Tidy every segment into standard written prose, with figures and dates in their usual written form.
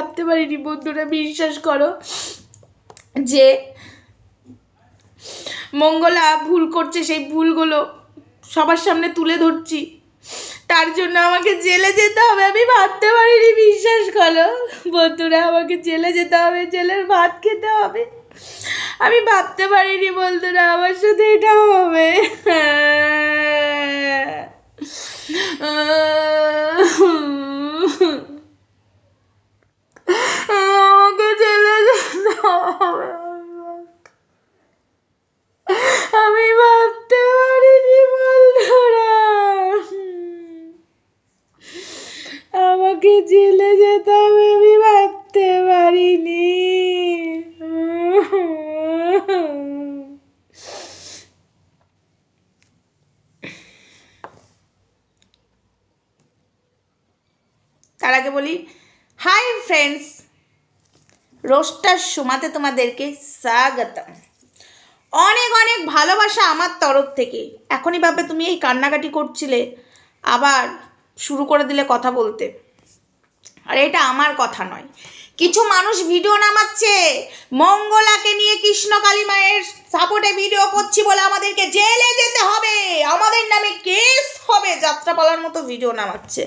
ভাবতে পারিনি বন্ধুরা, বিশ্বাস করো, যে মঙ্গলা ভুল করছে, সেই ভুলগুলো সবার সামনে তুলে ধরছি, তার জন্য আমাকে জেলে যেতে হবে। আমি ভাবতে পারিনি, বিশ্বাস করো বন্ধুরা, আমাকে জেলে যেতে হবে, জেলের ভাত খেতে হবে। আমি ভাবতে পারিনি বন্ধুরা আমার সাথে এটা হবে। আমাকে জেলে যেতে হবে, আমি ভাবতে পারিনি বন্ধুরা, আমাকে জেলে যেতে হবে, আমি ভাবতে পারিনি। তার আগে বলি, হাই ফ্রেন্ডস, রোস্টার সুমাতে তোমাদেরকে স্বাগত। অনেক অনেক ভালোবাসা আমার তরফ থেকে। এখনই ভাবে তুমি এই কান্নাকাটি করছিলে, আবার শুরু করে দিলে কথা বলতে। আর এটা আমার কথা নয়, কিছু মানুষ ভিডিও নামাচ্ছে মঙ্গলাকে নিয়ে, কৃষ্ণকালী মায়ের সাপোর্টে ভিডিও করছি বলে আমাদেরকে জেলে যেতে হবে, আমাদের নামে কেস হবে, যাত্রাপালার মতো ভিডিও নামাচ্ছে।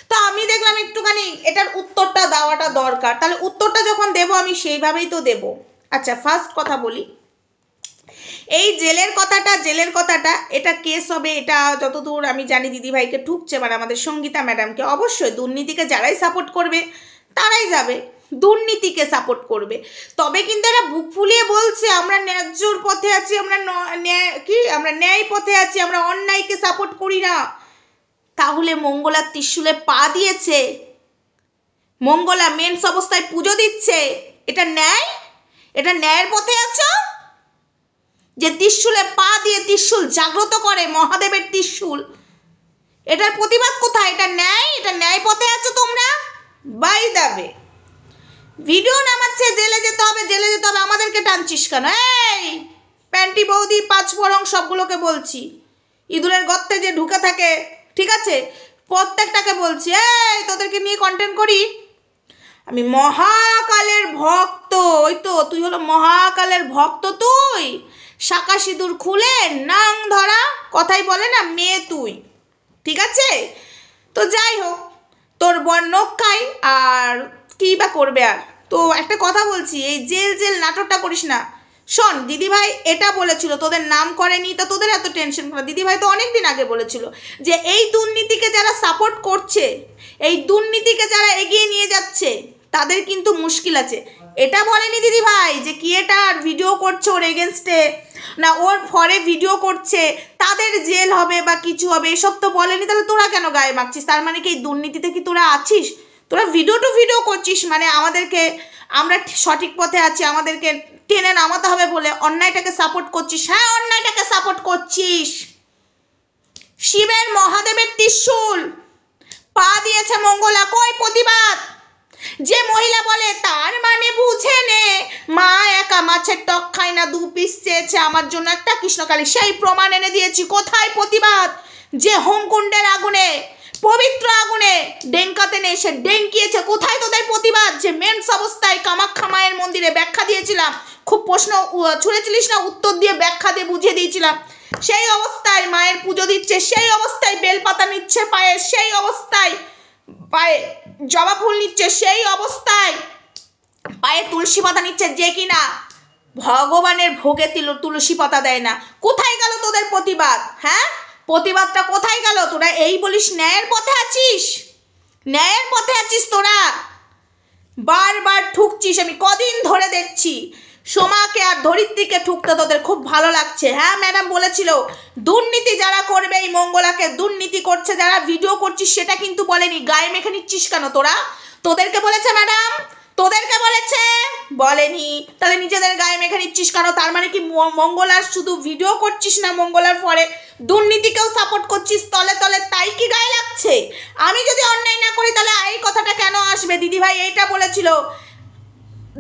তো আমি দেখলাম একটুখানি এটার উত্তরটা দেওয়াটা দরকার। তাহলে উত্তরটা যখন দেবো আমি সেইভাবেই তো দেবো। আচ্ছা, ফার্স্ট কথা বলি, এই জেলের কথাটা এটা কেস হবে, এটা যতদূর আমি জানি দিদিভাইকে ঠুকছে, মানে আমাদের সঙ্গীতা ম্যাডামকে। অবশ্যই দুর্নীতিকে যারাই সাপোর্ট করবে তারাই যাবে, দুর্নীতিকে সাপোর্ট করবে। তবে কিন্তু এরা বুক ফুলিয়ে বলছে আমরা ন্যায্যর পথে আছি, আমরা ন্যায় পথে আছি, আমরা অন্যায়কে সাপোর্ট করি না। তাহলে মঙ্গলার ত্রিশূলে পা দিয়েছে, মঙ্গলা মেন্স অবস্থায় পুজো দিচ্ছে, এটা ন্যায়? এটা ন্যায়ের পথে আছো? যে ত্রিশূলে পা দিয়ে ত্রিশূল জাগ্রত করে, মহাদেবের ত্রিশূল, এটার প্রতিবাদ কোথায়? এটা ন্যায়? এটা ন্যায় পথে আছো তোমরা? বাই দাবে ভিডিও নামাচ্ছে জেলে যেতে হবে, জেলে যেতে হবে, আমাদেরকে টানছিস কেন? এই প্যান্টি বৌদি, পাঁচ ফোড়ং সবগুলোকে বলছি, ইঁদুরের গর্তে যে ঢুকে থাকে, ঠিক আছে, প্রত্যেকটাকে বলছি, এই তোদেরকে নিয়ে কন্টেন্ট করি। আমি মহাকালের ভক্ত, ওই তো তুই হলো মহাকালের ভক্ত, তুই শাঁকা সিঁদুর খুলে নাং ধরা, কথাই বলে না মেয়ে তুই, ঠিক আছে? তো যাই হোক, তোর বর নখ খাই আর কী বা করবে। আর তো একটা কথা বলছি, এই জেল নাটকটা করিস না। শোন, দিদিভাই এটা বলেছিল, তোদের নাম করেনি তো তোদের এত টেনশন করা। দিদিভাই তো অনেক দিন আগে বলেছিল যে এই দুর্নীতিকে যারা সাপোর্ট করছে, এই দুর্নীতিকে যারা এগিয়ে নিয়ে যাচ্ছে, তাদের কিন্তু মুশকিল আছে। এটা বলেনি দিদিভাই যে কি এটা ভিডিও করছে ওর এগেনস্টে, না ওর ফরে ভিডিও করছে তাদের জেল হবে বা কিছু হবে, এসব তো বলেনি। তাহলে তোরা কেন গায়ে মাখছিস? তার মানে কি এই দুর্নীতিতে কি তোরা আছিস? তোরা ভিডিও করছিস মানে আমাদেরকে, আমরা সঠিক পথে আছি, আমাদেরকে টেনে নামাতে হবে বলে অন্যায়টাকে সাপোর্ট করছিস। হ্যাঁ, অন্যায়টাকে সাপোর্ট করছিস। শিবের মহাদেবের ত্রিশূল পা দিয়েছে মঙ্গলা, কই প্রতিবাদ? যে মহিলা বলে তার মানে বুঝে নে, মা একা মাছের টক খায় না, 2 পিস চেয়েছে আমার জন্য একটা কৃষ্ণকালী, সেই প্রমাণ এনে দিয়েছি। কোথায় প্রতিবাদ? যে হোমকুণ্ডের আগুনে, পবিত্র আগুনে ডেঙ্কাতে নেই, সে ডেঙ্কিয়েছে, কোথায় তোদের প্রতিবাদ? যে মেন্স অবস্থায় কামাখ্যা মায়ের মন্দিরে ব্যাখ্যা দিয়েছিলাম, খুব প্রশ্ন ছুঁড়েছিলিস না, উত্তর দিয়ে ব্যাখ্যা দিয়ে বুঝিয়ে দিয়েছিলাম, সেই অবস্থায় মায়ের পুজো দিচ্ছে, সেই অবস্থায় বেলপাতা নিচ্ছে পায়ে, সেই অবস্থায় পায়ে জবা ফুল নিচ্ছে, সেই অবস্থায় পায়ে তুলসী পাতা নিচ্ছে, যে কিনা ভগবানের ভোগে তুলসী পাতা দেয় না। কোথায় গেল তোদের প্রতিবাদ? হ্যাঁ, প্রতিবাদটা কোথায় গেল? তোরা এই বলিস ন্যায়ের পথে আছিস, ন্যায়ের পথে আছিস, তোরা বারবার ঠুকছিস। আমি কদিন ধরে দেখছি সোমাকে আর ধরিত্রীকে ঠুকতে তোদের খুব ভালো লাগছে। হ্যাঁ, ম্যাডাম বলেছিল দুর্নীতি যারা করবে, এই মঙ্গলাকে দুর্নীতি করছে যারা, ভিডিও করছিস সেটা কিন্তু বলেনি। গায়ে মেখে নিচ্ছিস কেন তোরা? তোদেরকে বলেছে ম্যাডাম? তোদেরকে বলেছে? বলেনি। তাহলে নিজেদের গায়ে মেখে নিচ্ছিস কেন? তার মানে কি মঙ্গলার শুধু ভিডিও করছিস না, মঙ্গলার পরে দুর্নীতিকেও সাপোর্ট করছিস তলে তলে, তাই কি গায়ে লাগছে? আমি যদি অন্যায় না করি তাহলে এই কথাটা কেন আসবে? দিদিভাই এইটা বলেছিল,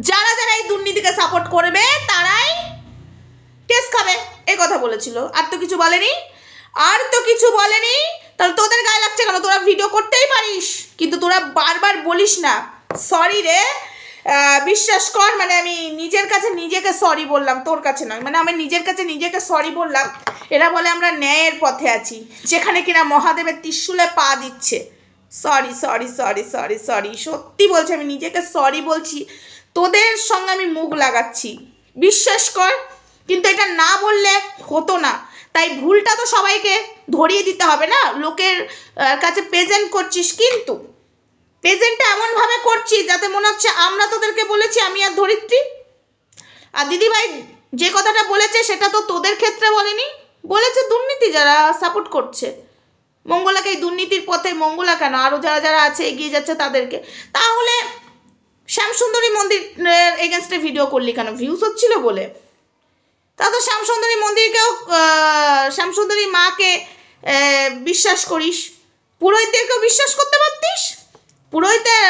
যারা যারা এই দুর্নীতিকে সাপোর্ট করবে তারাই কেস খাবে, এই কথা বলেছিল। আর তো কিছু বলেনি, আর তো কিছু বলেনি। তাহলে তোদের গায়ে লাগছে কেন? তোরা ভিডিও করতেই পারিস, কিন্তু তোরা বারবার বলিস না, সরি রে, বিশ্বাস কর, মানে আমি নিজের কাছে নিজেকে সরি বললাম, তোর কাছে নয়, মানে আমি নিজের কাছে নিজেকে সরি বললাম। এরা বলে আমরা ন্যায়ের পথে আছি, যেখানে কিনা মহাদেবের ত্রিশূলে পা দিচ্ছে। Sorry sorry sorry sorry sorry, সত্যি বলছি, আমি নিজেকে সরি বলছি, তোদের সঙ্গে আমি মুখ লাগাচ্ছি, বিশ্বাস কর। কিন্তু এটা না বললে হতো না, তাই ভুলটা তো সবাইকে ধরিয়ে দিতে হবে না, লোকের কাছে প্রেজেন্ট করছিস, কিন্তু প্রেজেন্টটা এমনভাবে করছি যাতে মনে হচ্ছে আমরা তোদেরকে বলেছি, আমি আর ধরিত্রী। আর দিদিভাই যে কথাটা বলেছে সেটা তো তোদের ক্ষেত্রে বলেনি, বলেছে দুর্নীতি যারা সাপোর্ট করছে মঙ্গলাকে, এই দুর্নীতির পথে মঙ্গলা কেন, আরও যারা যারা আছে এগিয়ে যাচ্ছে তাদেরকে। তাহলে শ্যামসুন্দরী মন্দির এগেনস্টে ভিডিও করলি কেন? ভিউজ হচ্ছিল বলে। তা তো শ্যামসুন্দরী মন্দিরকেও, শ্যামসুন্দরী মাকে বিশ্বাস করিস, পুরোহিতদেরকেও বিশ্বাস করতে পারতিস, পুরোহিতের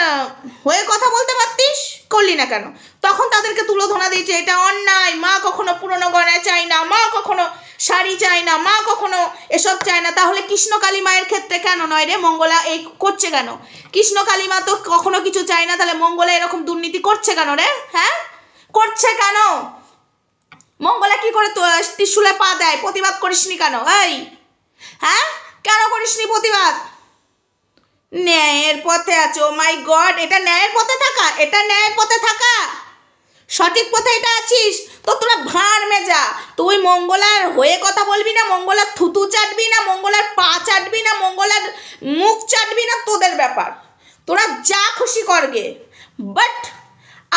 হয়ে কথা বলতে পারতিস, করলি না কেন? তখন তাদেরকে তুলোধনা দিয়েছে এটা অন্যায়, মা কখনো পুরনো গয়না চায় না, মা কখনো শাড়ি চায় না, মা কখনো এসব চায় না। তাহলে কৃষ্ণকালী মায়ের ক্ষেত্রে কেন নয় রে? মঙ্গলা এই করছে কেন? কৃষ্ণকালী মা তো কখনো কিছু চায় না, তাহলে মঙ্গলা এরকম দুর্নীতি করছে কেন রে? হ্যাঁ, করছে কেন? মঙ্গলা কি করে ত্রিশূলে পা দেয়? প্রতিবাদ করিসনি কেন? এই হ্যাঁ, কেন করিসনি প্রতিবাদ? ন্যায়ের পথে আছো, মাই গড, এটা ন্যায়ের পথে থাকা, এটা ন্যায়ের পথে থাকা, সঠিক পথে এটা আছিস তো তোরা ভাঁড় মেজা। তুই মঙ্গলার হয়ে কথা বলবি না, মঙ্গলার থুতু চাটবি না, মঙ্গলার পা চাটবি না, মঙ্গলার মুখ চাটবি না, তোদের ব্যাপার, তোরা যা খুশি করগে, বাট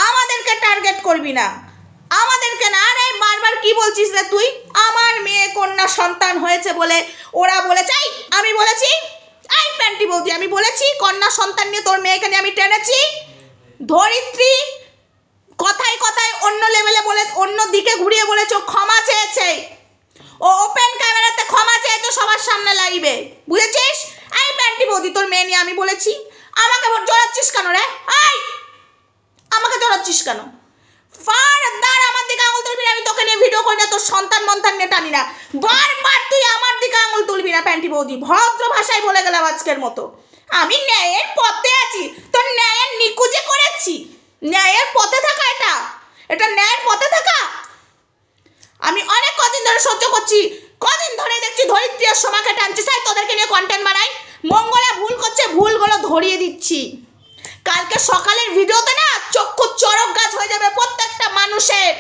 আমাদেরকে টার্গেট করবি না, আমাদেরকে না। আরে বারবার কি বলছিস রে তুই? আমার মেয়ে কন্যা সন্তান হয়েছে বলে ওরা বলেছে, আমি বলেছি, এই প্যান্টি বৌদি আমি বলেছি কন্যা সন্তান নিয়ে তোর মেয়েকে নিয়ে আমি টেনেছি? ধরিত্রী কথায় কথায় অন্য লেভেলে বলে, অন্য দিকে ঘুরিয়ে বলেছে ক্ষমা চেয়েছে, ও ওপেন ক্যামেরাতে ক্ষমা চেয়েছে সবার সামনে লাইভে, বুঝেছিস? এই প্যান্টি বৌদি তোর মেয়ে নিয়ে আমি বলেছি, আমাকে জড়াচ্ছিস কেন রে? এই আমাকে জড়াচ্ছিস কেন? ফারদার আমার দিকে আঙুল তুলবি না, আমি তোকে নিয়ে ভিডিও করি না, তোর সন্তান মন্তান নিয়ে টানি না, বারবার তুই আমার দিকে আঙুল তুলবি না প্যান্টি বৌদি, ভদ্র ভাষায় বলে গেলাম আজকের মতো। আমি ন্যায়ের পথে আছি, তোর ন্যায়ের নিকুজে করেছি, ন্যায়ের পথে থাকা, এটা এটা ন্যায়ের পথে থাকা। আমি অনেক কদিন ধরে সহ্য করছি, কদিন ধরে দেখছি ধরিত্রী আর সোমাকে টানছি, তাই তোদেরকে নিয়ে কন্টেন্ট বানাই। মঙ্গলা ভুল করছে, ভুলগুলো ধরিয়ে দিচ্ছি। কালকে সকালের ভিডিওতে না চক্ষু চরক গাছ হয়ে যাবে প্রত্যেকটা মানুষের,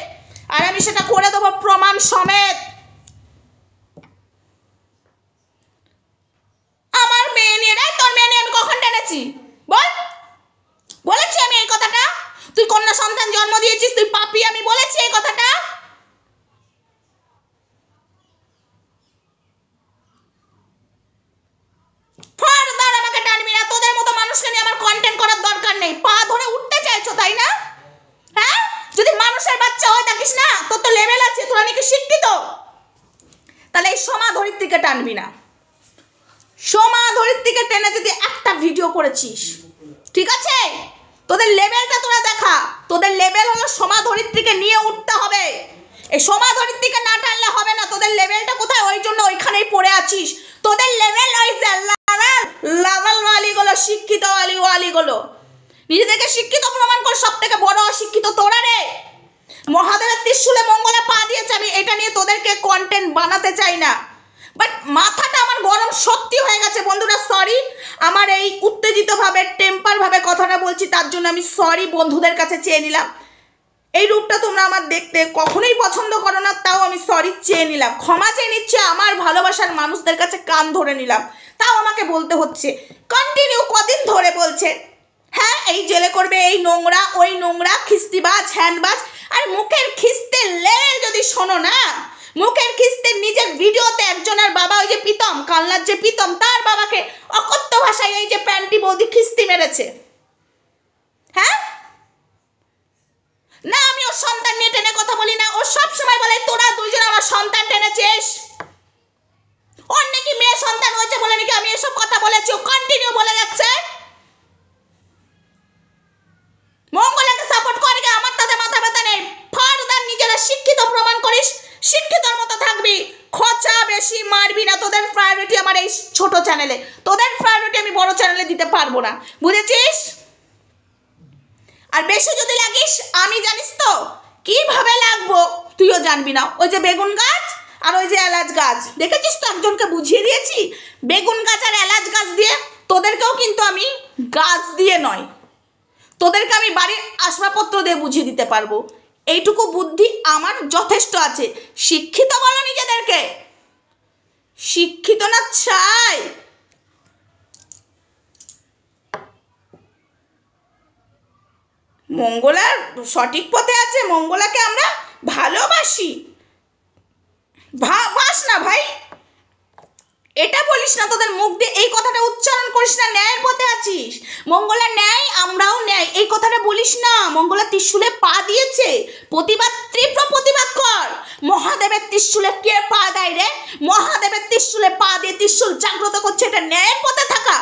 আর আমি সেটা করে দেবো প্রমাণ সমেত। আমার মেয়ে নিয়ে নাই, তোর মেয়ে নিয়ে আমি কখন টেনেছি বল? বলেছি আমি এই কথাটা? তুই কন্যা সন্তান জন্ম দিয়েছিস, তুই পাপী, আমি বলেছি এই কথাটা? ফারদার আমাকে টানবি না, তোদের মতো মানুষকে নিয়ে আমার কন্টেন্ট করার দরকার নেই। পা ধরে উঠতে চাইছো তাই না? হ্যাঁ, যদি মানুষের বাচ্চা হয়ে থাকিস না, তোর তো লেভেল আছে, তোরা নাকি শিক্ষিত, তাহলে এই সোমা ধরিত্রীকে টানবি না। সোমা ধরিত্রীকে টেনে যদি একটা ভিডিও করেছিস, ঠিক আছে, তোদের লেভেলটা তোরা দেখা, তোদের লেভেল হলো সোমা ধরিত্রীকে নিয়ে উঠতে হবে। এই সোমা ধরিত্রীকে না টানলে হবে না, তোদের লেভেলটা কোথায়? ওই জন্য ওইখানেই পড়ে আছিস। তোদের লেভেল ওই লেভেল ওয়ালিগুলো, শিক্ষিত ওয়ালিগুলো নিজেদেরকে শিক্ষিত প্রমাণ করে, সব থেকে বড় অশিক্ষিত তোরা রে। মহাদেবের ত্রিশূলে মঙ্গলা পা দিয়েছে, আমি এটা নিয়ে তোদেরকে কন্টেন্ট বানাতে চাই না, বাট মাথাটা আমার গরম সত্যি হয়ে গেছে বন্ধুরা। সরি, আমার এই উত্তেজিতভাবে টেম্পারভাবে কথাটা বলছি, তার জন্য আমি সরি বন্ধুদের কাছে চেয়ে নিলাম। এই রূপটা তোমরা আমার দেখতে কখনোই পছন্দ করো না, তাও আমি সরি চেয়ে নিলাম, ক্ষমা চেয়ে নিচ্ছে, আমার ভালোবাসার মানুষদের কাছে কান ধরে নিলাম, তাও আমাকে বলতে হচ্ছে। কন্টিনিউ কদিন ধরে বলছে হ্যাঁ এই জেলে করবে, এই নোংরা, ওই নোংরা, খিস্তিবাজ, হ্যান্ডবাজ। আর মুখের খিস্তে লেভেল যদি শোনো না, মুখের খিস্তে নিজের ভিডিওতে একজনের বাবা, ওই যে প্রীতম, কালনার যে প্রীতম, তার বাবাকে অকথ্য ভাষায় এই যে প্যান্টি বৌদি খিস্তি মেরেছে। হ্যাঁ না, আমি ওর সন্তান নিয়ে টেনে কথা বলি না, ও সব সময় বলে তোরা দুইজন আমার সন্তান টেনেছিস, ওর নাকি মেয়ে সন্তান হয়েছে বলে নাকি আমি এসব কথা বলেছি, ও কন্টিনিউ বলে যাচ্ছে। মঙ্গলাকে সাপোর্ট করে গে, আমার তাতে মাথা ব্যথা নেই। ফারদার নিজেরা শিক্ষিত প্রমাণ করিস, শিক্ষিতর মতো থাকবি, খোঁচা বেশি মারবি না। তোদের প্রায়োরিটি আমার এই ছোট চ্যানেলে, তোদের প্রায়োরিটি আমি বড় চ্যানেলে দিতে পারবো না, বুঝেছিস? আর বেশি যদি লাগিস আমি জানিস তো কিভাবে লাগবো তুইও জানবি না। ওই যে বেগুন গাছ আর ওই যে এলাচ গাছ দেখেছিস তো, একজনকে বুঝিয়ে দিয়েছি বেগুন গাছ আর এলাচ গাছ দিয়ে। তোদেরকেও কিন্তু আমি গাছ দিয়ে নয়, তোদেরকে আমি বাড়ির আসবাবপত্র দিয়ে বুঝিয়ে দিতে পারবো। এইটুকু বুদ্ধি আমার যথেষ্ট আছে। শিক্ষিত বলো নিজেদেরকে, শিক্ষিত না চাই। মঙ্গলা সঠিক পথে আছে, মঙ্গলাকে আমরা ভালোবাসি। বাস না ভাই, এটা বলিস না, তোদের মুখ দিয়ে এই কথাটা উচ্চারণ করিস না। ন্যায়ের পথে আছিস, মঙ্গলা ন্যায় আমরাও ন্যায়, এই কথাটা বলিস না। মঙ্গলা ত্রিশূলে পা দিয়েছে, প্রতিবাদ, তীব্র প্রতিবাদ কর। মহাদেবের ত্রিশূলে কে পা দেয় রে? মহাদেবের ত্রিশূলে পা দিয়ে ত্রিশূল জাগ্রত করছে, এটা ন্যায়ের পথে থাকা।